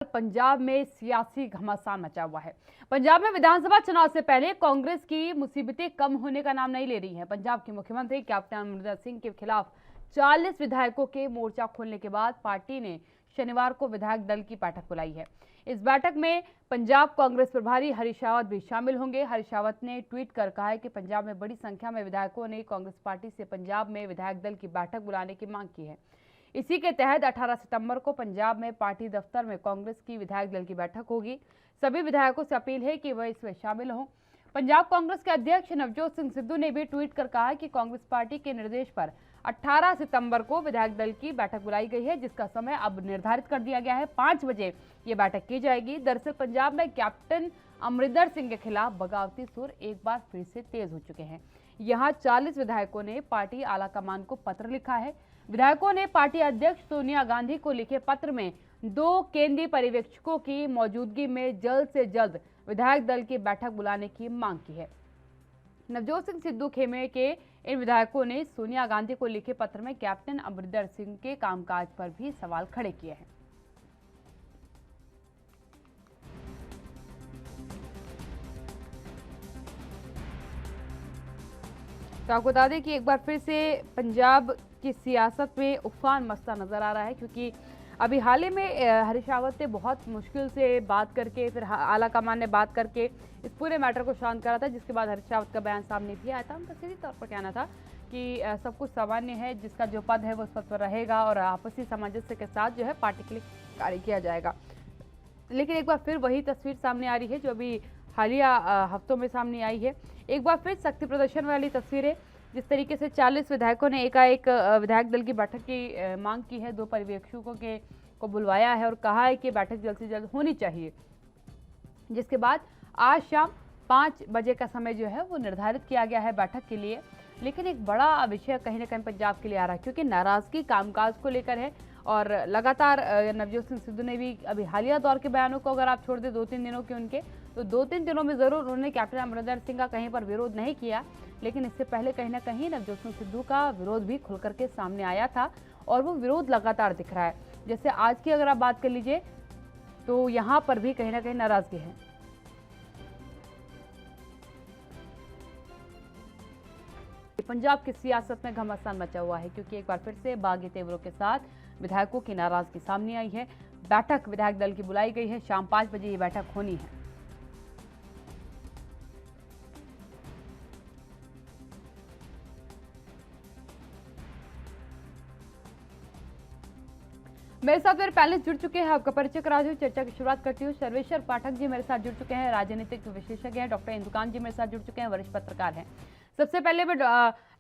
पंजाब में सियासी घमासान मचा हुआ है। पंजाब में विधानसभा चुनाव से पहले कांग्रेस की मुसीबतें कम होने का नाम नहीं ले रही हैं। पंजाब के मुख्यमंत्री कैप्टन अमरिंदर सिंह के खिलाफ 40 विधायकों के मोर्चा खोलने के बाद पार्टी ने शनिवार को विधायक दल की बैठक बुलाई है। इस बैठक में पंजाब कांग्रेस प्रभारी हरीश रावत भी शामिल होंगे। हरीश रावत ने ट्वीट कर कहा है कि पंजाब में बड़ी संख्या में विधायकों ने कांग्रेस पार्टी से पंजाब में विधायक दल की बैठक बुलाने की मांग की है। इसी के तहत 18 सितंबर को पंजाब में पार्टी दफ्तर में कांग्रेस की विधायक दल की बैठक होगी। सभी विधायकों से अपील है कि वह इसमें शामिल हों। पंजाब कांग्रेस के अध्यक्ष नवजोत सिंह सिद्धू ने भी ट्वीट कर कहा कि कांग्रेस पार्टी के निर्देश पर 18 सितंबर को विधायक दल की बैठक बुलाई गई है, जिसका समय अब निर्धारित कर दिया गया है। 5 बजे ये बैठक की जाएगी। दरअसल पंजाब में कैप्टन अमरिंदर सिंह के खिलाफ बगावती सुर एक बार फिर से तेज हो चुके हैं। यहाँ 40 विधायकों ने पार्टी आलाकमान को पत्र लिखा है। विधायकों ने पार्टी अध्यक्ष सोनिया गांधी को लिखे पत्र में 2 केंद्रीय पर्यवेक्षकों की मौजूदगी में जल्द से जल्द विधायक दल की बैठक बुलाने की मांग की है। नवजोत सिंह सिद्धू खेमे के इन विधायकों ने सोनिया गांधी को लिखे पत्र में कैप्टन अमरिंदर सिंह के कामकाज पर भी सवाल खड़े किए हैं। तो आपको बता दें कि एक बार फिर से पंजाब की सियासत में उफान मचता नजर आ रहा है, क्योंकि अभी हाल ही में हरीश रावत ने बहुत मुश्किल से बात करके फिर आला कमान ने बात करके इस पूरे मैटर को शांत करा था, जिसके बाद हरीश रावत का बयान सामने भी आया था। उनका सीधी तौर पर कहना था कि सब कुछ सामान्य है, जिसका जो पद है वो उस पद पर रहेगा और आपसी सामंजस्य के साथ जो है पार्टी के लिए कार्य किया जाएगा। लेकिन एक बार फिर वही तस्वीर सामने आ रही है जो अभी हालिया हफ्तों में सामने आई है। एक बार फिर शक्ति प्रदर्शन वाली तस्वीरें, जिस तरीके से 40 विधायकों ने एकाएक विधायक दल की बैठक की मांग की है, 2 पर्यवेक्षकों को बुलवाया है और कहा है कि बैठक जल्द से जल्द होनी चाहिए, जिसके बाद आज शाम 5 बजे का समय जो है वो निर्धारित किया गया है बैठक के लिए। लेकिन एक बड़ा विषय कहीं ना कहीं पंजाब के लिए आ रहा है, क्योंकि नाराजगी कामकाज को लेकर है और लगातार नवजोत सिंह सिद्धू ने भी अभी हालिया दौर के बयानों को अगर आप छोड़ दें 2-3 दिनों के उनके, तो 2-3 दिनों में जरूर उन्होंने कैप्टन अमरिंदर सिंह का कहीं पर विरोध नहीं किया, लेकिन इससे पहले कहीं ना कहीं नवजोत सिंह सिद्धू का विरोध भी खुल करके सामने आया था और वो विरोध लगातार दिख रहा है। जैसे आज की अगर आप बात कर लीजिए तो यहाँ पर भी कहीं ना कहीं नाराजगी है। पंजाब की सियासत में घमासान मचा हुआ है, क्योंकि एक बार फिर से बागी तेवरों के साथ विधायकों की नाराजगी सामने आई है। बैठक विधायक दल की बुलाई गई है, शाम 5 बजे ये बैठक होनी है। मेरे साथ मेरे पैनलिस्ट जुड़ चुके हैं, आपका परिचय करा दूं, चर्चा की शुरुआत करती हूँ। सर्वेश्वर पाठक जी मेरे साथ जुड़ चुके हैं, राजनीतिक विशेषज्ञ हैं। डॉक्टर इंदुकांत जी मेरे साथ जुड़ चुके हैं, वरिष्ठ पत्रकार हैं। सबसे पहले मैं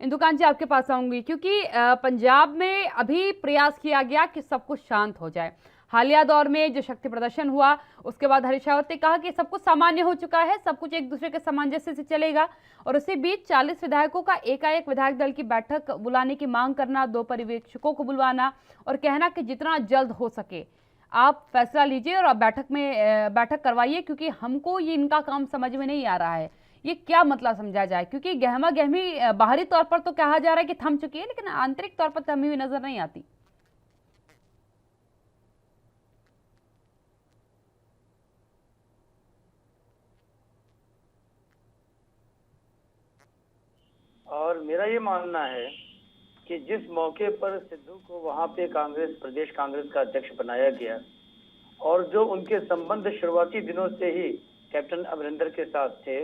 इंदुकांत जी आपके पास आऊंगी, क्योंकि पंजाब में अभी प्रयास किया गया कि सब कुछ शांत हो जाए। हालिया दौर में जो शक्ति प्रदर्शन हुआ उसके बाद हरीश रावत ने कहा कि सब कुछ सामान्य हो चुका है, सब कुछ एक दूसरे के सामंजस्य से चलेगा, और उसी बीच 40 विधायकों का एकाएक विधायक दल की बैठक बुलाने की मांग करना, 2 पर्यवेक्षकों को बुलवाना और कहना कि जितना जल्द हो सके आप फैसला लीजिए और आप बैठक करवाइए, क्योंकि हमको ये इनका काम समझ में नहीं आ रहा है। ये क्या मतलब समझा जाए, क्योंकि गहमा गहमी बाहरी तौर पर तो कहा जा रहा है कि थम चुकी है, लेकिन आंतरिक तौर पर थमी हुई नजर नहीं आती। और मेरा ये मानना है कि जिस मौके पर सिद्धू को वहां पे प्रदेश कांग्रेस का अध्यक्ष बनाया गया और जो उनके संबंध शुरुआती दिनों से ही कैप्टन अमरिंदर के साथ थे,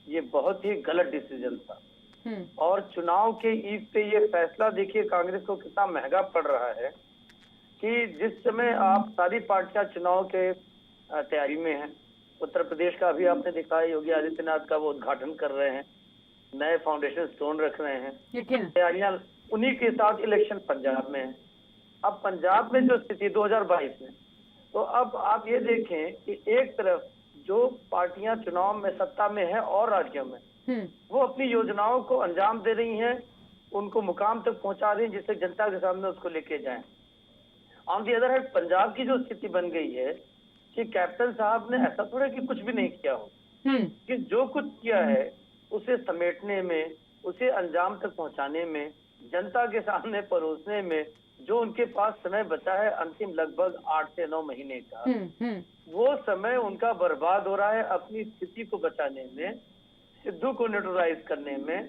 ये बहुत ही गलत डिसीजन था। और चुनाव के ईव पे ये फैसला देखिए कांग्रेस को कितना महंगा पड़ रहा है कि जिस समय आप सारी पार्टियां चुनाव के तैयारी में हैं। उत्तर प्रदेश का अभी आपने देखा है, योगी आदित्यनाथ का वो उद्घाटन कर रहे हैं, नए फाउंडेशन स्टोन रख रहे हैं, तैयारियां उन्हीं के साथ इलेक्शन पंजाब में है। अब पंजाब में जो स्थिति 2022 में, तो अब आप ये देखें कि एक तरफ जो पार्टियां चुनाव में सत्ता में है और राज्यों में वो अपनी योजनाओं को अंजाम दे रही हैं, उनको मुकाम तक पहुंचा रही हैं जिससे जनता के सामने उसको लेके जाएं। On the other hand Punjab की जो स्थिति बन गई है कि कैप्टन साहब ने ऐसा थोड़ा कि कुछ भी नहीं किया हो, कि जो कुछ किया है उसे समेटने में, उसे अंजाम तक पहुंचाने में, जनता के सामने परोसने में जो उनके पास समय बचा है अंतिम लगभग 8 से 9 महीने का, वो समय उनका बर्बाद हो रहा है अपनी स्थिति को बचाने में, सिद्धू को न्यूट्रलाइज करने में,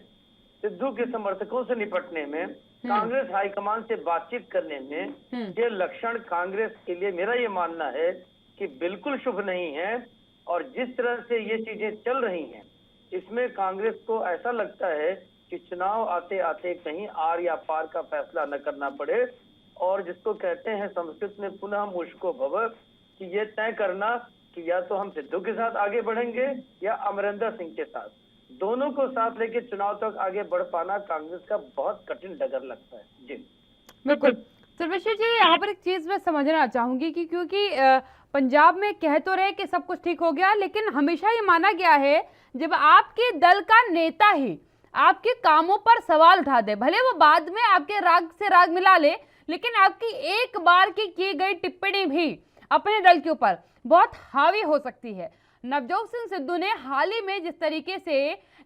सिद्धू के समर्थकों से निपटने में, कांग्रेस हाईकमान से बातचीत करने में। ये लक्षण कांग्रेस के लिए मेरा ये मानना है कि बिल्कुल शुभ नहीं है। और जिस तरह से ये चीजें चल रही हैं, इसमें कांग्रेस को ऐसा लगता है कि चुनाव आते आते कहीं आर या पार का फैसला न करना पड़े, और जिसको कहते हैं संस्कृत में पुनः मुश्को भव, कि ये तय करना कि या तो हम सिद्धू के साथ आगे बढ़ेंगे या अमरिंदर सिंह के साथ। दोनों को साथ लेके चुनाव तक आगे बढ़ पाना कांग्रेस का बहुत कठिन डगर लगता है। जी बिल्कुल। सर्वेश्वर जी, यहाँ पर एक चीज मैं समझना चाहूंगी कि क्योंकि पंजाब में कह तो रहे कि सब कुछ ठीक हो गया, लेकिन हमेशा ये माना गया है जब आपके दल का नेता ही आपके कामों पर सवाल उठा दे, भले वो बाद में आपके राग से राग मिला ले, लेकिन आपकी एक बार की गई टिप्पणी भी अपने दल के ऊपर बहुत हावी हो सकती है। नवजोत सिंह सिद्धू ने हाल ही में जिस तरीके से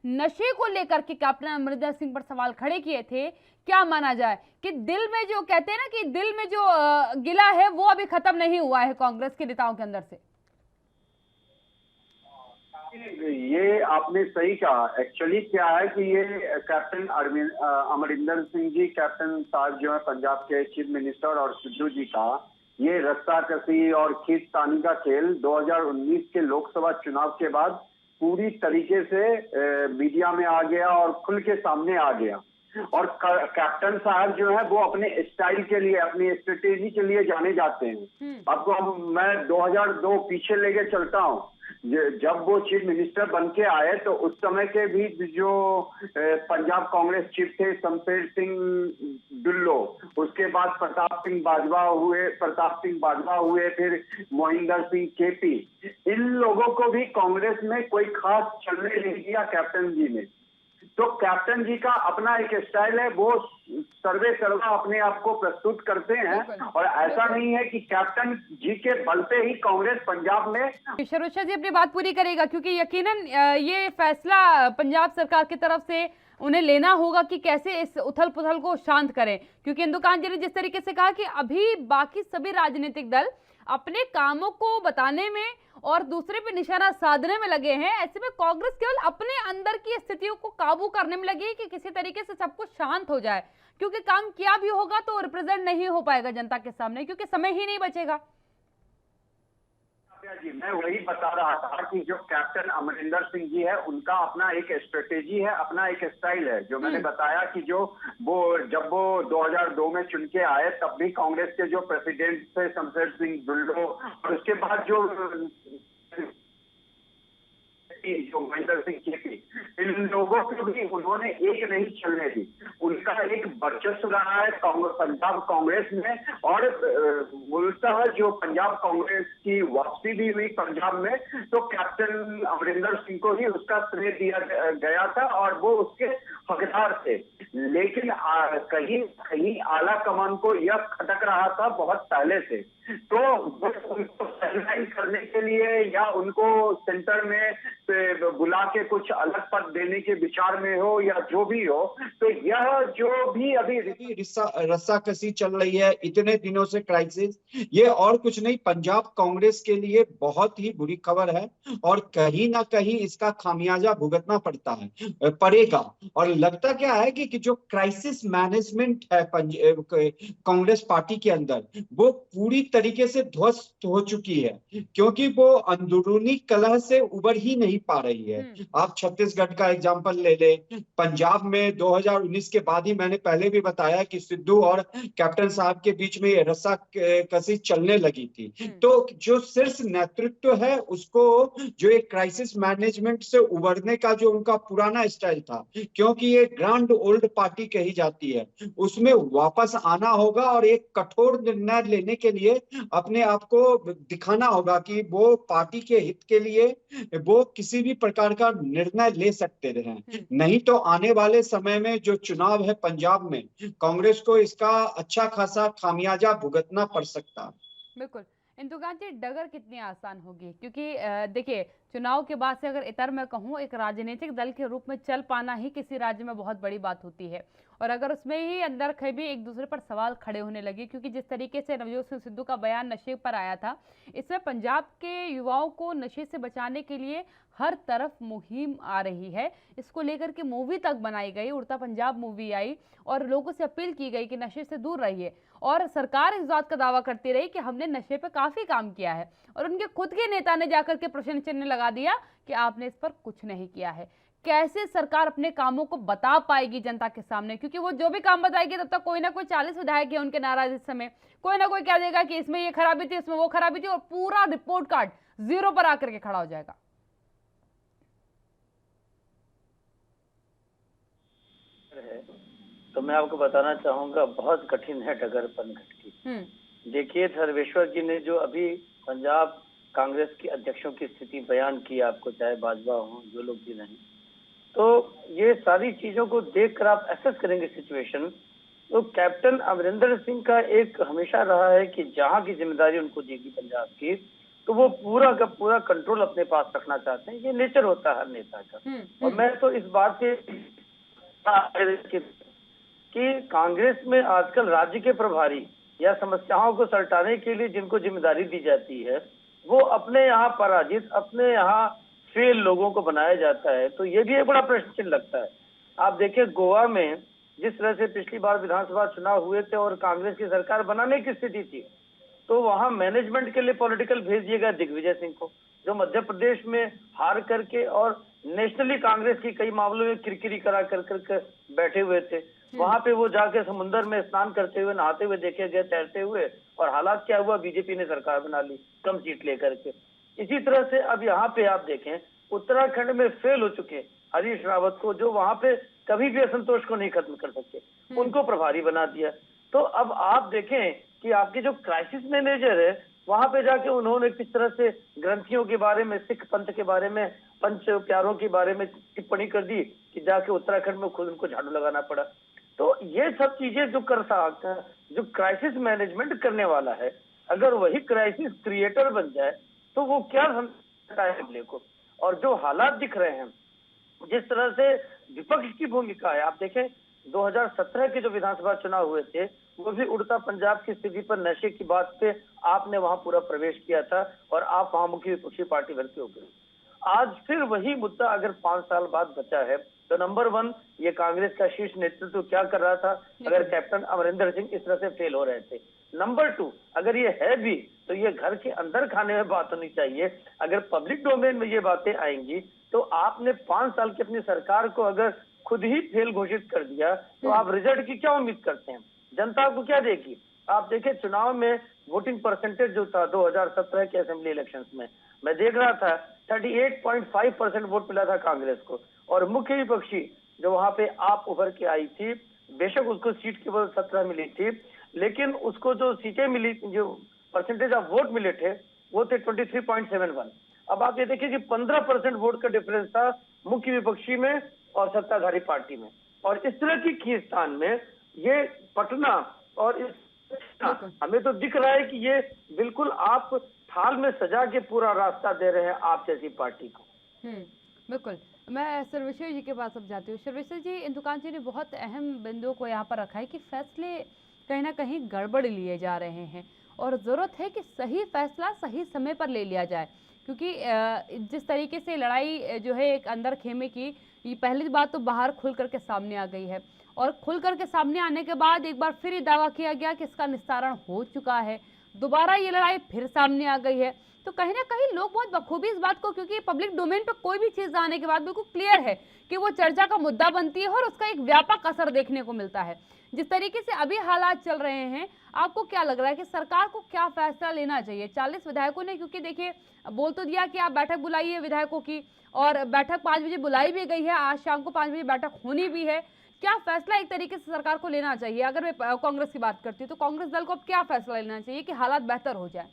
नशे को लेकर के कैप्टन अमरिंदर सिंह पर सवाल खड़े किए थे, क्या माना जाए कि दिल में जो कहते हैं ना कि दिल में जो गिला है वो अभी खत्म नहीं हुआ है कांग्रेस के नेताओं के अंदर से? ये आपने सही कहा। एक्चुअली क्या है कि ये कैप्टन अमरिंदर सिंह जी, कैप्टन साहब जो है पंजाब के चीफ मिनिस्टर, और सिद्धू जी का ये रस्साकसी और खींचतानी का खेल 2019 के लोकसभा चुनाव के बाद पूरी तरीके से मीडिया में आ गया और खुल के सामने आ गया। और कैप्टन साहब जो है वो अपने स्टाइल के लिए, अपनी स्ट्रेटेजी के लिए जाने जाते हैं। आपको मैं 2002 पीछे लेके चलता हूँ, जब वो चीफ मिनिस्टर बन के आए तो उस समय के भी जो पंजाब कांग्रेस चीफ थे शमशेर सिंह दुल्लो, उसके बाद प्रताप सिंह बाजवा हुए, फिर मोहिंदर सिंह केपी, इन लोगों को भी कांग्रेस में कोई खास चलने नहीं दिया कैप्टन जी ने। तो कैप्टन जी का अपना एक स्टाइल है, वो सर्वे सर्वा अपने आप को प्रस्तुत करते हैं, और ऐसा नहीं है कि कैप्टन जी के बल पे ही कांग्रेस पंजाब में। सर्वेश्वर जी अपनी बात पूरी करेगा, क्योंकि यकीनन ये फैसला पंजाब सरकार की तरफ से उन्हें लेना होगा कि कैसे इस उथल पुथल को शांत करें, क्योंकि इंदुकान जी ने जिस तरीके से कहा कि अभी बाकी सभी राजनीतिक दल अपने कामों को बताने में और दूसरे पे निशाना साधने में लगे हैं, ऐसे में कांग्रेस केवल अपने अंदर की स्थितियों को काबू करने में लगी है कि किसी तरीके से सब कुछ शांत हो जाए, क्योंकि काम किया भी होगा तो रिप्रेजेंट नहीं हो पाएगा जनता के सामने, क्योंकि समय ही नहीं बचेगा। जी मैं वही बता रहा था कि जो कैप्टन अमरिंदर सिंह जी है उनका अपना एक स्ट्रेटेजी है, अपना एक स्टाइल है, जो मैंने बताया कि जो जब वो 2002 में चुन के आए तब भी कांग्रेस के जो प्रेसिडेंट थे शमशेर सिंह दुल्लो, और उसके बाद जो मोहिंदर सिंह केपी, इन लोगों को भी उन्होंने एक नहीं चलने दी। उनका एक वर्चस्व रहा है पंजाब कांग्रेस में, और मूलतः जो पंजाब कांग्रेस की वापसी भी हुई पंजाब में तो कैप्टन अमरिंदर सिंह को ही उसका श्रेय दिया गया था, और वो उसके हकदार थे। लेकिन कहीं आला कमान को यह खटक रहा था बहुत पहले से, तो उनको सरलाइन करने के लिए या उनको सेंटर में बुला के कुछ अलग पद देने के विचार में हो या जो भी हो, तो यह जो भी अभी रस्साकसी चल रही है इतने दिनों से क्राइसिस, ये और कुछ नहीं पंजाब कांग्रेस के लिए बहुत ही बुरी खबर है, और कहीं ना कहीं इसका खामियाजा भुगतना पड़ेगा। और लगता क्या है कि जो क्राइसिस मैनेजमेंट है कांग्रेस पार्टी के अंदर, वो पूरी तरीके से ध्वस्त हो चुकी है, क्योंकि वो अंदरूनी कलह से उबर ही नहीं पा रही है। आप छत्तीसगढ़ का एग्जांपल ले ले, पंजाब में 2019 के बाद ही मैंने पहले भी बताया कि सिद्धू और कैप्टन साहब के बीच में रस्साकसी चलने लगी थी। तो जो शीर्ष नेतृत्व है उसको जो एक क्राइसिस मैनेजमेंट से उबरने का जो उनका पुराना स्टाइल था, क्योंकि ये ग्रांड ओल्ड पार्टी कही जाती है, उसमें वापस आना होगा और एक कठोर निर्णय लेने के लिए अपने आप को दिखाना होगा कि वो पार्टी के हित के लिए वो किसी भी प्रकार का निर्णय ले सकते रहे। नहीं तो आने वाले समय में जो चुनाव है पंजाब में, कांग्रेस को इसका अच्छा खासा खामियाजा भुगतना पड़ सकता है। बिल्कुल। इंदुकान जी, डगर कितनी आसान होगी, क्योंकि देखिए चुनाव के बाद से अगर इतर मैं कहूँ, एक राजनीतिक दल के रूप में चल पाना ही किसी राज्य में बहुत बड़ी बात होती है, और अगर उसमें ही अंदर कहीं एक दूसरे पर सवाल खड़े होने लगे, क्योंकि जिस तरीके से नवजोत सिंह सिद्धू का बयान नशे पर आया था, इसमें पंजाब के युवाओं को नशे से बचाने के लिए हर तरफ मुहिम आ रही है। इसको लेकर के मूवी तक बनाई गई, उड़ता पंजाब मूवी आई और लोगों से अपील की गई कि नशे से दूर रहिए। और सरकार इस बात का दावा करती रही कि हमने नशे पे काफी काम किया है, और उनके खुद के नेता ने जाकर के प्रश्न चिन्ह लगा दिया कि आपने इस पर कुछ नहीं किया है। कैसे सरकार अपने कामों को बता पाएगी जनता के सामने, क्योंकि वो जो भी काम बताएगी तब तक कोई ना कोई 40 विधायक है उनके नाराज इस समय, कोई ना कोई कह देगा कि इसमें ये खराबी थी, इसमें वो खराबी थी, और पूरा रिपोर्ट कार्ड जीरो पर आकर के खड़ा हो जाएगा। तो मैं आपको बताना चाहूंगा, बहुत कठिन है डगर पनघट की। देखिए, सर्वेश्वर जी ने जो अभी पंजाब कांग्रेस के अध्यक्षों की स्थिति बयान की, आपको चाहे बाजवा हो, जो लोग भी नहीं, तो ये सारी चीजों को देखकर आप एसेस करेंगे सिचुएशन, तो कैप्टन अमरिंदर सिंह का एक हमेशा रहा है कि जहां की जिम्मेदारी उनको देगी पंजाब की, तो वो पूरा का पूरा कंट्रोल अपने पास रखना चाहते हैं। ये नेचर होता है हर नेता का। और मैं तो इस बात से कि कांग्रेस में आजकल राज्य के प्रभारी या समस्याओं को सलटाने के लिए जिनको जिम्मेदारी दी जाती है, वो अपने यहाँ पराजित, अपने यहाँ फेल लोगों को बनाया जाता है। तो ये भी एक बड़ा प्रश्न चिन्ह लगता है। आप देखिए, गोवा में जिस तरह से पिछली बार विधानसभा चुनाव हुए थे और कांग्रेस की सरकार बनाने की स्थिति थी, तो वहां मैनेजमेंट के लिए पॉलिटिकल भेज दिया गया दिग्विजय सिंह को, जो मध्य प्रदेश में हार करके और नेशनली कांग्रेस की कई मामलों में किरकिरी करा कर बैठे हुए थे। वहां पे वो जाके समुद्र में स्नान करते हुए, नहाते हुए देखे गए, तैरते हुए, और हालात क्या हुआ, बीजेपी ने सरकार बना ली कम सीट लेकर के। इसी तरह से अब यहाँ पे आप देखें, उत्तराखंड में फेल हो चुके हरीश रावत को, जो वहां पे कभी भी असंतोष को नहीं खत्म कर सकते, उनको प्रभारी बना दिया। तो अब आप देखें कि आपके जो क्राइसिस मैनेजर है, वहां पे जाके उन्होंने किस तरह से ग्रंथियों के बारे में, सिख पंथ के बारे में, पंच प्यारों के बारे में टिप्पणी कर दी कि जाके उत्तराखंड में खुद उनको झाड़ू लगाना पड़ा। तो ये सब चीजें जो कर सकता है, जो क्राइसिस मैनेजमेंट करने वाला है, अगर वही क्राइसिस क्रिएटर बन जाए तो वो क्या समझता है अगले को। और जो हालात दिख रहे हैं, जिस तरह से विपक्ष की भूमिका है, आप देखें 2017 के जो विधानसभा चुनाव हुए थे, वो भी उड़ता पंजाब की स्थिति पर, नशे की बात पे आपने वहां पूरा प्रवेश किया था और आप वहां मुख्य विपक्षी पार्टी बन के उभरे। आज फिर वही मुद्दा अगर 5 साल बाद बचा है, तो नंबर 1 ये कांग्रेस का शीर्ष नेतृत्व क्या कर रहा था अगर कैप्टन अमरिंदर सिंह इस तरह से फेल हो रहे थे। नंबर 2, अगर ये है भी तो ये घर के अंदर खाने में बात होनी चाहिए। अगर पब्लिक डोमेन में ये बातें आएंगी तो आपने 5 साल की अपनी सरकार को अगर खुद ही फेल घोषित कर दिया, तो आप रिजल्ट की क्या उम्मीद करते हैं? जनता को क्या देगी? आप देखें, चुनाव में वोटिंग परसेंटेज जो था 2017 के असेंबली इलेक्शंस में, मैं देख रहा था 38.5% वोट मिला था कांग्रेस को, और मुख्य विपक्षी जो वहां पे आप उभर के आई थी, बेशक उसको सीट केवल 17 मिली थी, लेकिन उसको जो सीटें मिली, जो परसेंटेज ऑफ वोट मिले थे, वो थे 23.71। अब आप ये देखिए कि 15% वोट का डिफरेंस था मुख्य विपक्षी में और सत्ताधारी पार्टी में। और इस तरह की खींचतान में ये पटना और हमें तो दिख रहा है कि ये बिल्कुल आप थाल में सजा के पूरा रास्ता दे रहे हैं आप जैसी पार्टी को। बिल्कुल। मैं सर्वेश्वर जी के पास अब जाती हूँ। सर्वेश्वर जी, इंदुकान जी ने बहुत अहम बिंदुओं को यहाँ पर रखा है कि फैसले कहीं ना कहीं गड़बड़ लिए जा रहे हैं और ज़रूरत है कि सही फैसला सही समय पर ले लिया जाए, क्योंकि जिस तरीके से लड़ाई जो है एक अंदर खेमे की, ये पहली बात तो बाहर खुल करके सामने आ गई है, और खुल करके सामने आने के बाद एक बार फिर ये दावा किया गया कि इसका निस्तारण हो चुका है, दोबारा ये लड़ाई फिर सामने आ गई है। तो कहीं ना कहीं लोग बहुत बखूबी इस बात को, क्योंकि पब्लिक डोमेन पर कोई भी चीज़ आने के बाद बिल्कुल क्लियर है कि वो चर्चा का मुद्दा बनती है और उसका एक व्यापक असर देखने को मिलता है। जिस तरीके से अभी हालात चल रहे हैं, आपको क्या लग रहा है कि सरकार को क्या फैसला लेना चाहिए? 40 विधायकों ने, क्योंकि देखिए बोल तो दिया कि आप बैठक बुलाइए विधायकों की, और बैठक 5 बजे बुलाई भी गई है, आज शाम को 5 बजे बैठक होनी भी है। क्या फैसला एक तरीके से सरकार को लेना चाहिए? अगर मैं कांग्रेस की बात करती हूँ तो कांग्रेस दल को अब क्या फैसला लेना चाहिए कि हालात बेहतर हो जाए?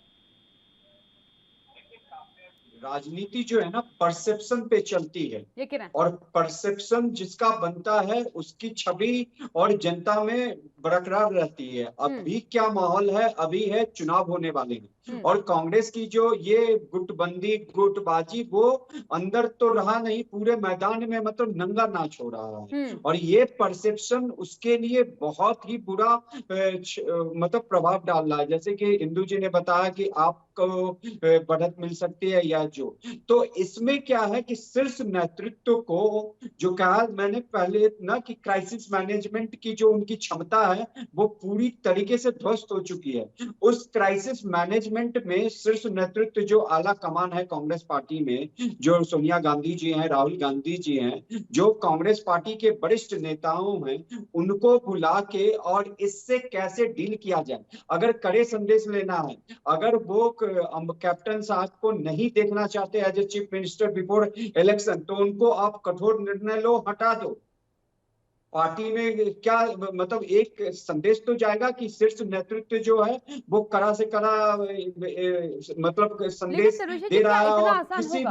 राजनीति जो है ना, परसेप्शन पे चलती है, और परसेप्शन जिसका बनता है उसकी छवि और जनता में बरकरार रहती है। अभी क्या माहौल है, अभी है चुनाव होने वाले हैं और कांग्रेस की जो ये गुटबंदी गुटबाजी वो अंदर तो रहा नहीं, पूरे मैदान में मतलब नंगा नाच हो रहा है और ये परसेप्शन उसके लिए बहुत ही बुरा मतलब प्रभाव डाल रहा है। जैसे कि इंदु जी ने बताया कि आपको बढ़त मिल सकती है या जो, तो इसमें क्या है कि शीर्ष नेतृत्व को जो कहा मैंने पहले ना कि क्राइसिस मैनेजमेंट की जो उनकी क्षमता है वो पूरी तरीके से ध्वस्त हो चुकी है। उस क्राइसिस मैनेजमेंट में शीर्ष नेतृत्व जो आला कमान है कांग्रेस पार्टी में, जो सोनिया गांधी जी हैं, राहुल गांधी जी हैं, जो कांग्रेस पार्टी के वरिष्ठ नेताओं हैं, उनको बुला के और इससे कैसे डील किया जाए, अगर कड़े संदेश लेना है, अगर वो कैप्टन साहब को नहीं देखना चाहते as a chief minister before election, तो उनको आप कठोर निर्णय लो, हटा दो। पार्टी में क्या मतलब एक संदेश तो जाएगा कि शीर्ष नेतृत्व जो है वो कड़ा से कड़ा मतलब संदेश दे रहा है और किसी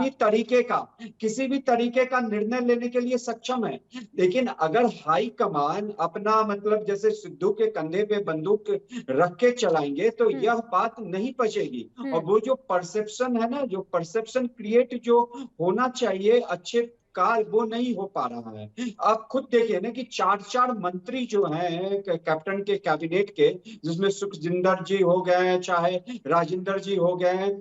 भी तरीके का निर्णय लेने के लिए सक्षम है। लेकिन अगर हाई कमान अपना मतलब जैसे सिद्धू के कंधे पे बंदूक रख के चलाएंगे तो यह बात नहीं पचेगी। और वो जो परसेप्शन है ना, जो परसेप्शन क्रिएट जो होना चाहिए अच्छे कार्य, वो नहीं हो पा रहा है। आप खुद देखिए ना कि चार मंत्री जो हैं कैप्टन के कैबिनेट के, जिसमें सुखजिंदर जी हो गए, चाहे राजेंद्र जी हो गए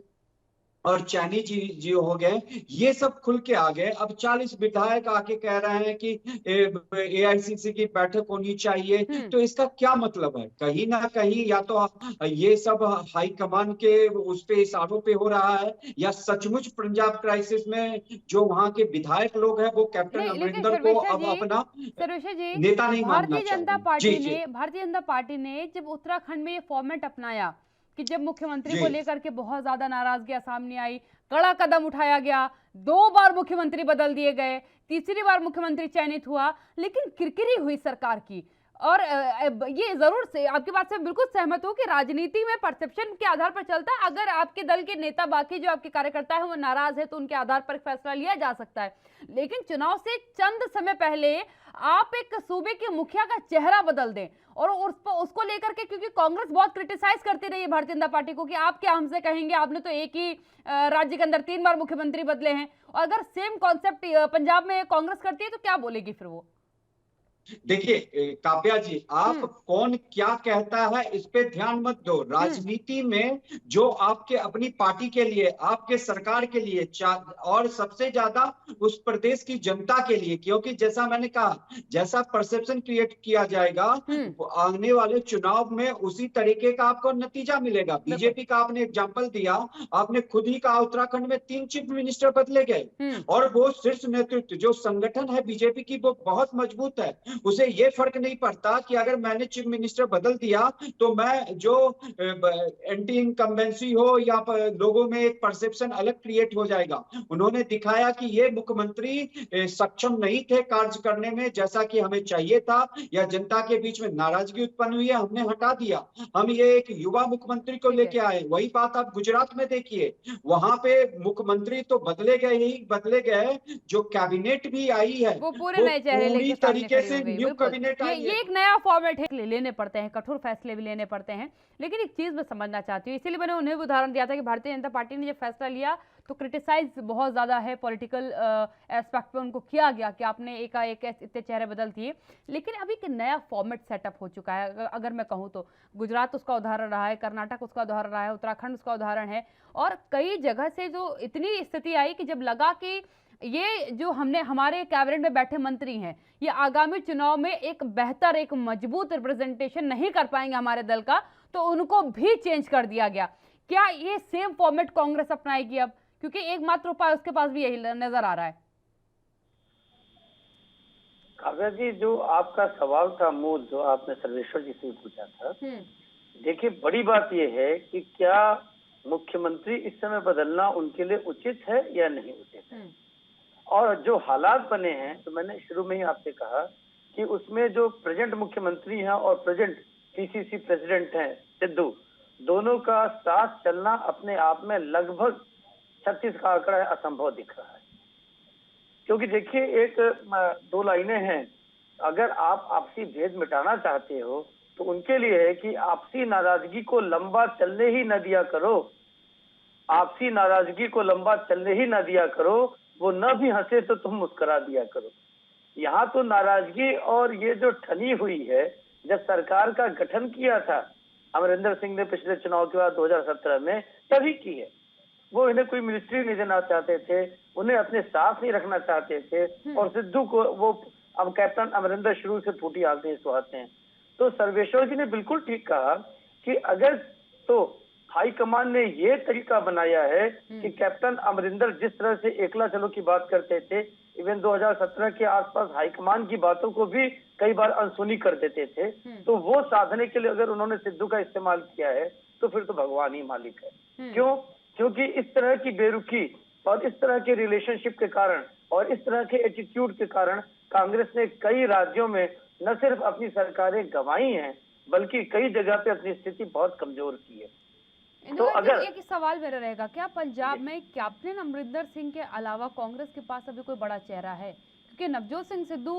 और चैनी जी हो गए, ये सब खुल के आ गए। अब 40 विधायक आके कह रहे हैं कि एआईसीसी की बैठक होनी चाहिए, तो इसका क्या मतलब है? कहीं ना कहीं या तो ये सब हाई कमान के उस पे इशारों पे हो रहा है, या सचमुच पंजाब क्राइसिस में जो वहां के विधायक लोग हैं वो कैप्टन अमरिंदर को अब अपना नेता नहीं मानना चाहिए। भारतीय जनता पार्टी ने जब उत्तराखंड में ये फॉर्मेट अपनाया कि जब मुख्यमंत्री को लेकर के बहुत ज्यादा नाराजगी सामने आई, कड़ा कदम उठाया गया, 2 बार मुख्यमंत्री बदल दिए गए, तीसरी बार मुख्यमंत्री चयनित हुआ, लेकिन किरकिरी हुई सरकार की। और ये जरूर से आपकी बात से बिल्कुल सहमत हूं कि राजनीति में परसेप्शन के आधार पर चलता है। अगर आपके दल के नेता, बाकी जो आपके कार्यकर्ता है वो नाराज है तो उनके आधार पर फैसला लिया जा सकता है, लेकिन चुनाव से चंद समय पहले आप एक सूबे के मुखिया का चेहरा बदल दें और उसको लेकर के, क्योंकि कांग्रेस बहुत क्रिटिसाइज करती रही है भारतीय जनता पार्टी को कि आप क्या हमसे कहेंगे, आपने तो एक ही राज्य के अंदर 3 बार मुख्यमंत्री बदले हैं। और अगर सेम कॉन्सेप्ट पंजाब में कांग्रेस करती है तो क्या बोलेगी फिर वो? देखिए काव्या जी, आप कौन क्या कहता है इस पे ध्यान मत दो। राजनीति में जो आपके अपनी पार्टी के लिए, आपके सरकार के लिए और सबसे ज्यादा उस प्रदेश की जनता के लिए, क्योंकि जैसा मैंने कहा, जैसा परसेप्शन क्रिएट किया जाएगा आने वाले चुनाव में उसी तरीके का आपको नतीजा मिलेगा। बीजेपी का आपने एग्जाम्पल दिया, आपने खुद ही कहा उत्तराखंड में 3 चीफ मिनिस्टर बदले गए और वो शीर्ष नेतृत्व जो संगठन है बीजेपी की वो बहुत मजबूत है। उसे ये फर्क नहीं पड़ता कि अगर मैंने चीफ मिनिस्टर बदल दिया तो मैं जो एंटी इनकम्बेंसी हो या लोगों में एक परसेप्शन अलग क्रिएट हो जाएगा। उन्होंने दिखाया कि ये मुख्यमंत्री सक्षम नहीं थे कार्य करने में जैसा कि हमें चाहिए था, या जनता के बीच में नाराजगी उत्पन्न हुई है, हमने हटा दिया। हम ये एक युवा मुख्यमंत्री को लेके आए। वही बात आप गुजरात में देखिए, वहां पे मुख्यमंत्री तो बदले गए, जो कैबिनेट भी आई है वो पूरे नए चेहरे पूरी तरीके से न्यू कैबिनेट आई है। ये एक नया फॉर्मेट है, लेने पड़ते हैं, कठोर फैसले भी लेने पड़ते हैं। लेकिन एक चीज मैं समझना चाहती हूँ, इसीलिए मैंने उन्हें भी उदाहरण दिया था कि भारतीय जनता पार्टी ने जब फैसला लिया तो क्रिटिसाइज बहुत ज्यादा है, पॉलिटिकल एस्पेक्ट पे उनको किया गया कि आपने एकाएक इतने चेहरे बदल दिए। लेकिन अभी एक नया फॉर्मेट सेटअप हो चुका है। अगर मैं कहूँ तो गुजरात उसका उदाहरण रहा है, कर्नाटक उसका उदाहरण रहा है, उत्तराखंड उसका उदाहरण है, और कई जगह से जो इतनी स्थिति आई कि जब लगा कि ये जो हमारे कैबिनेट में बैठे मंत्री हैं ये आगामी चुनाव में एक बेहतर, एक मजबूत रिप्रेजेंटेशन नहीं कर पाएंगे हमारे दल का, तो उनको भी चेंज कर दिया गया। क्या ये सेम फॉर्मेट कांग्रेस अपनाएगी अब? क्योंकि एकमात्र उपाय उसके पास भी यही नजर आ रहा है। काव्या जी, जो आपका सवाल था मूल, जो आपने सर्वेश्वर जी से पूछा था, देखिए बड़ी बात यह है कि क्या मुख्यमंत्री इस समय बदलना उनके लिए उचित है या नहीं उचित है। और जो हालात बने हैं, तो मैंने शुरू में ही आपसे कहा कि उसमें जो प्रेजेंट मुख्यमंत्री हैं और प्रेजेंट पीसीसी प्रेसिडेंट हैं सिद्धू, दोनों का साथ चलना अपने आप में लगभग 36 का आंकड़ा है, असंभव दिख रहा है। क्योंकि देखिए, एक 2 लाइनें हैं, अगर आप आपसी भेद मिटाना चाहते हो तो उनके लिए है कि आपसी नाराजगी को लंबा चलने ही न दिया करो, आपसी नाराजगी को लंबा चलने ही न दिया करो, वो न भी हंसे तो तुम मुस्कुरा दिया करो। यहाँ तो नाराजगी और ये जो ठनी हुई है, जब सरकार का गठन किया था अमरिंदर सिंह ने पिछले चुनाव के बाद 2017 में, तभी की है। वो इन्हें कोई मिनिस्ट्री नहीं देना चाहते थे, उन्हें अपने साथ नहीं रखना चाहते थे, और सिद्धू को वो अब कैप्टन अमरिंदर शुरू से फूटी आंखें सुहाते हैं। तो सर्वेश्वर जी ने बिल्कुल ठीक कहा कि अगर तो हाईकमान ने ये तरीका बनाया है कि कैप्टन अमरिंदर जिस तरह से एकला चलो की बात करते थे, इवन 2017 के आसपास हाईकमान की बातों को भी कई बार अनसुनी कर देते थे, तो वो साधने के लिए अगर उन्होंने सिद्धू का इस्तेमाल किया है तो फिर तो भगवान ही मालिक है। क्यों? क्योंकि इस तरह की बेरुखी और इस तरह के रिलेशनशिप के कारण और इस तरह के एटीट्यूड के कारण कांग्रेस ने कई राज्यों में न सिर्फ अपनी सरकारें गंवाई हैं, बल्कि कई जगह पे अपनी स्थिति बहुत कमजोर की है। तो अगर एक सवाल मेरा रहेगा, क्या पंजाब में कैप्टन अमरिंदर सिंह के अलावा कांग्रेस के पास अभी कोई बड़ा चेहरा है? क्योंकि नवजोत सिंह सिद्धू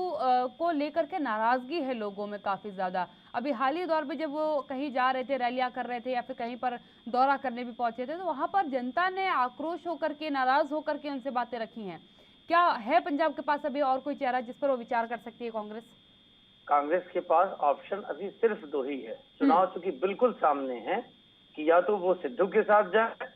को लेकर के नाराजगी है लोगों में काफी ज्यादा। अभी हाल ही दौर में जब वो कहीं जा रहे थे, रैलियां कर रहे थे या फिर कहीं पर दौरा करने भी पहुंचे थे, तो वहां पर जनता ने आक्रोश होकर के, नाराज होकर के उनसे बातें रखी हैं। क्या है पंजाब के पास अभी और कोई चेहरा जिस पर वो विचार कर सकती है कांग्रेस? कांग्रेस के पास ऑप्शन अभी सिर्फ दो ही है। चुनाव चूंकि बिल्कुल सामने है कि या तो वो सिद्धू के साथ जाए,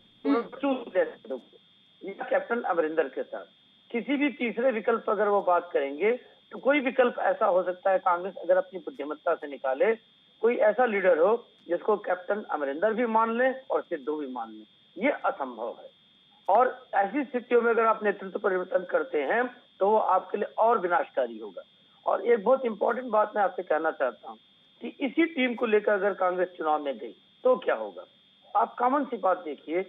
या कैप्टन अमरिंदर के साथ। किसी भी तीसरे विकल्प अगर वो बात करेंगे तो कोई विकल्प ऐसा हो सकता है कांग्रेस अगर अपनी बुद्धिमत्ता से निकाले, कोई ऐसा लीडर हो जिसको कैप्टन अमरिंदर भी मान ले और सिद्धू भी मान ले। ये असंभव है, और ऐसी स्थितियों में अगर आप नेतृत्व परिवर्तन करते हैं तो वो आपके लिए और विनाशकारी होगा। और एक बहुत इंपॉर्टेंट बात मैं आपसे कहना चाहता हूँ कि इसी टीम को लेकर अगर कांग्रेस चुनाव में गई तो क्या होगा। आप कॉमन सी बात देखिए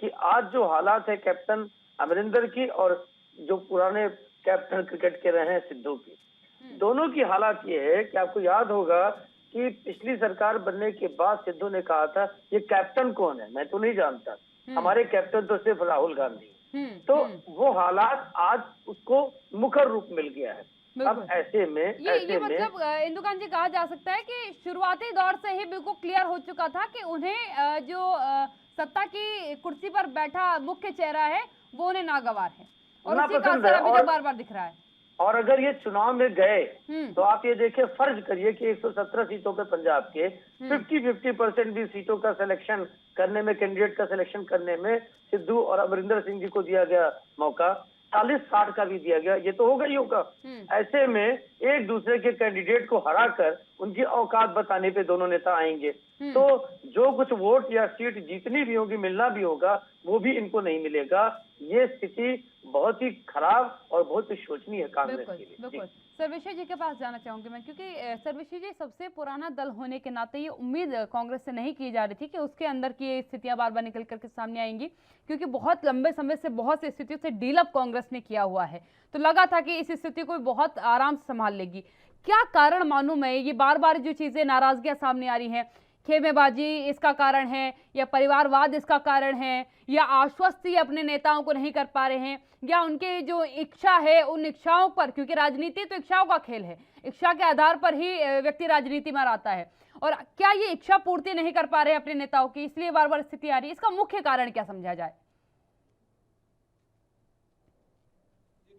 कि आज जो हालात है कैप्टन अमरिंदर की और जो पुराने कैप्टन क्रिकेट के रहे हैं सिद्धू की, दोनों की हालात ये है कि आपको याद होगा कि पिछली सरकार बनने के बाद सिद्धू ने कहा था ये कैप्टन कौन है, मैं तो नहीं जानता, हमारे कैप्टन तो सिर्फ राहुल गांधी। तो वो हालात आज उसको मुखर रूप मिल गया है। अब ऐसे में ये मतलब इंदुकांत जी कहा जा सकता है कि शुरुआती दौर से ही बिल्कुल क्लियर हो चुका था कि उन्हें जो सत्ता की कुर्सी पर बैठा मुख्य चेहरा है वो उन्हें नागवार है, और उसी का असर अभी तक बार-बार दिख रहा है। और अगर ये चुनाव में गए तो आप ये देखिए, फर्ज करिए कि 117 सीटों पे पंजाब के 50% भी सीटों का सिलेक्शन करने में, कैंडिडेट का सिलेक्शन करने में सिद्धू और अमरिंदर सिंह जी को दिया गया मौका, 40-60 का भी दिया गया, ये तो होगा ही होगा। ऐसे में एक दूसरे के कैंडिडेट को हराकर उनकी औकात बताने पे दोनों नेता आएंगे, तो जो कुछ वोट या सीट जीतनी भी होगी, मिलना भी होगा, वो भी इनको नहीं मिलेगा। ये स्थिति बहुत ही खराब और बहुत ही शोचनीय है कांग्रेस के लिए। बिल्कुल। सर्वेश्वर जी के पास जाना चाहूंगी मैं, क्योंकि सर्वेश्वर जी सबसे पुराना दल होने के नाते ये उम्मीद कांग्रेस से नहीं की जा रही थी कि उसके अंदर की स्थितियां बार बार निकल करके सामने आएंगी, क्योंकि बहुत लंबे समय से बहुत सी स्थितियों से डील अप कांग्रेस ने किया हुआ है, तो लगा था कि इस स्थिति को बहुत आराम से संभाल लेगी। क्या कारण मालूम है ये बार बार जो चीजें, नाराजगियां सामने आ रही हैं, खेमेबाजी इसका कारण है, या परिवारवाद इसका कारण है, या आश्वस्ति अपने नेताओं को नहीं कर पा रहे हैं, या उनके जो इच्छा है उन इच्छाओं पर, क्योंकि राजनीति तो इच्छाओं का खेल है, इच्छा के आधार पर ही व्यक्ति राजनीति में आता है, और क्या ये इच्छा पूर्ति नहीं कर पा रहे अपने नेताओं की, इसलिए बार बार स्थिति आ रही है? इसका मुख्य कारण क्या समझा जाए?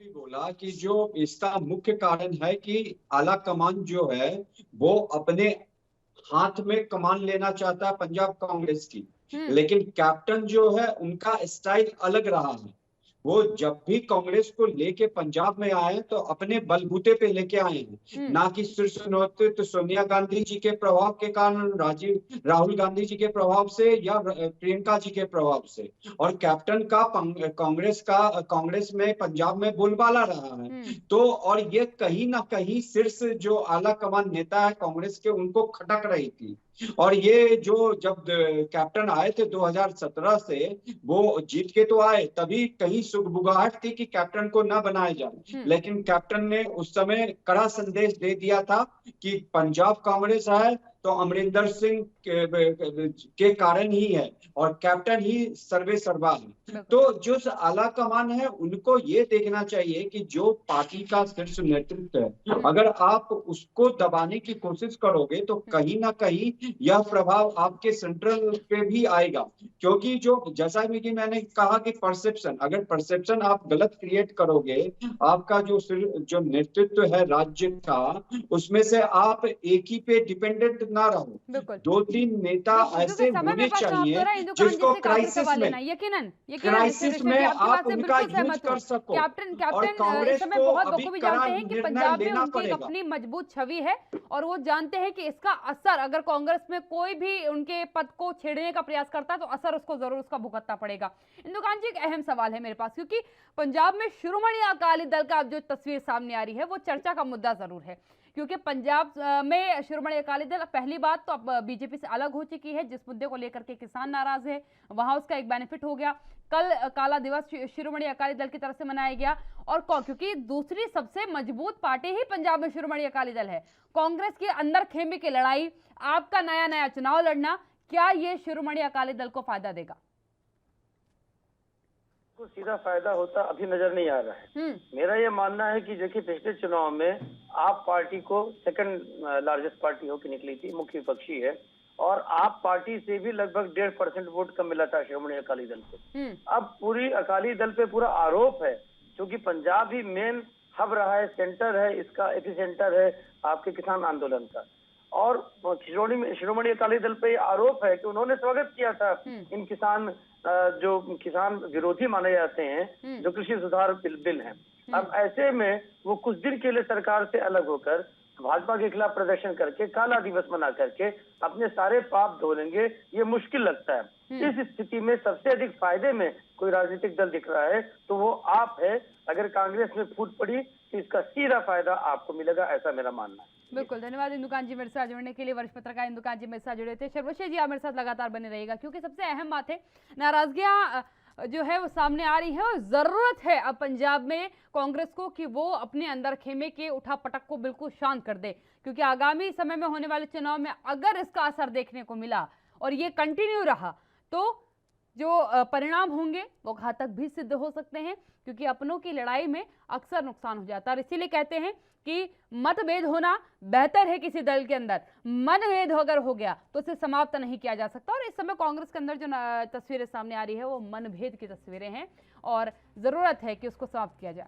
बोला कि जो इसका मुख्य कारण है कि आला कमान जो है वो अपने हाथ में कमान लेना चाहता है पंजाब कांग्रेस की, लेकिन कैप्टन जो है उनका स्टाइल अलग रहा है। वो जब भी कांग्रेस को लेके पंजाब में आए तो अपने बलबूते पे लेके आए हैं, ना कि शीर्ष नेतृत्व सोनिया गांधी जी के प्रभाव के कारण, राहुल गांधी जी के प्रभाव से या प्रियंका जी के प्रभाव से। और कैप्टन का कांग्रेस में पंजाब में बोलबाला रहा है, तो और ये कहीं ना कहीं शीर्ष जो आला कमान नेता है कांग्रेस के, उनको खटक रही थी। और ये जो जब कैप्टन आए थे 2017 से, वो जीत के तो आए, तभी कहीं सुगबुगाहट थी कि कैप्टन को ना बनाया जाए, लेकिन कैप्टन ने उस समय कड़ा संदेश दे दिया था कि पंजाब कांग्रेस है तो अमरिंदर सिंह के कारण ही है, और कैप्टन ही सर्वे सर्वा है। तो जो आला कमान है उनको ये देखना चाहिए कि जो पार्टी का शीर्ष नेतृत्व है, अगर आप उसको दबाने की कोशिश करोगे तो कहीं ना कहीं यह प्रभाव आपके सेंट्रल पे भी आएगा। क्योंकि जो जैसा कि मैंने कहा कि परसेप्शन, अगर परसेप्शन आप गलत क्रिएट करोगे, आपका जो नेतृत्व है राज्य का, उसमें से आप एक ही पे डिपेंडेंट ना रहो। 2-3 नेता ऐसे होने चाहिए जिसको क्राइसिस में आप उनका यूज कर सको। और कांग्रेस को बहुत अभी बखूबी कड़ा जानते हैं कि पंजाब में लेना उनकी पड़ेगा। अपनी मजबूत छवि है और वो जानते हैं कि इसका असर अगर कांग्रेस में कोई भी उनके पद को छेड़ने का प्रयास करता है तो असर उसको जरूर उसका भुगतना पड़ेगा। इंदुकान जी, एक अहम सवाल है मेरे पास, क्योंकि पंजाब में शिरोमणि अकाली दल का जो तस्वीर सामने आ रही है वो चर्चा का मुद्दा जरूर है, क्योंकि पंजाब में शिरोमणि अकाली दल पहली बात तो अब बीजेपी से अलग हो चुकी है। जिस मुद्दे को लेकर के किसान नाराज है वहां उसका एक बेनिफिट हो गया। कल काला दिवस शिरोमणि अकाली दल की तरफ से मनाया गया, और क्योंकि दूसरी सबसे मजबूत पार्टी ही पंजाब में शिरोमणि अकाली दल है, कांग्रेस के अंदर खेमे की लड़ाई, आपका नया नया चुनाव लड़ना, क्या ये शिरोमणि अकाली दल को फायदा देगा? को सीधा फायदा होता अभी नजर नहीं आ रहा है। मेरा ये मानना है कि देखिए, पिछले चुनाव में आप पार्टी को सेकंड लार्जेस्ट पार्टी होकर निकली थी, मुख्य विपक्षी है, और आप पार्टी से भी लगभग 1.5% वोट कम मिला था शिरोमणि अकाली दल को। अब पूरी अकाली दल पे पूरा आरोप है, क्योंकि पंजाब ही मेन हब रहा है, सेंटर है, इसका एपिसेंटर है आपके किसान आंदोलन का। और शिरोमणि अकाली दल पे आरोप है कि उन्होंने स्वागत किया था इन जो किसान विरोधी माने जाते हैं, जो कृषि सुधार बिल हैं। अब ऐसे में वो कुछ दिन के लिए सरकार से अलग होकर भाजपा के खिलाफ प्रदर्शन करके काला दिवस मना करके अपने सारे पाप धो लेंगे, ये मुश्किल लगता है। इस स्थिति में सबसे अधिक फायदे में कोई राजनीतिक दल दिख रहा है तो वो आप है। अगर कांग्रेस में फूट पड़ी तो इसका सीधा फायदा आपको मिलेगा, ऐसा मेरा मानना है। बिल्कुल, धन्यवाद इंदुकान जी मेरे साथ जुड़ने के लिए। वरिष्ठ पत्रकार इंदुकान जी मेरे साथ जुड़े थे। शर्वशेष जी, आप मेरे साथ लगातार बने रहिएगा, क्योंकि सबसे अहम बात है, नाराजगियां जो है वो सामने आ रही है, और जरूरत है अब पंजाब में कांग्रेस को कि वो अपने अंदर खेमे के उठापटक को बिल्कुल शांत कर दे, क्योंकि आगामी समय में होने वाले चुनाव में अगर इसका असर देखने को मिला और ये कंटिन्यू रहा तो जो परिणाम होंगे वो घातक भी सिद्ध हो सकते हैं, क्योंकि अपनों की लड़ाई में अक्सर नुकसान हो जाता है। और इसीलिए कहते हैं कि मतभेद होना बेहतर है किसी दल के अंदर, मनभेद अगर हो गया तो उसे समाप्त नहीं किया जा सकता। और इस समय कांग्रेस के अंदर जो तस्वीरें सामने आ रही है वो मनभेद की तस्वीरें हैं, और जरूरत है कि उसको समाप्त किया जाए।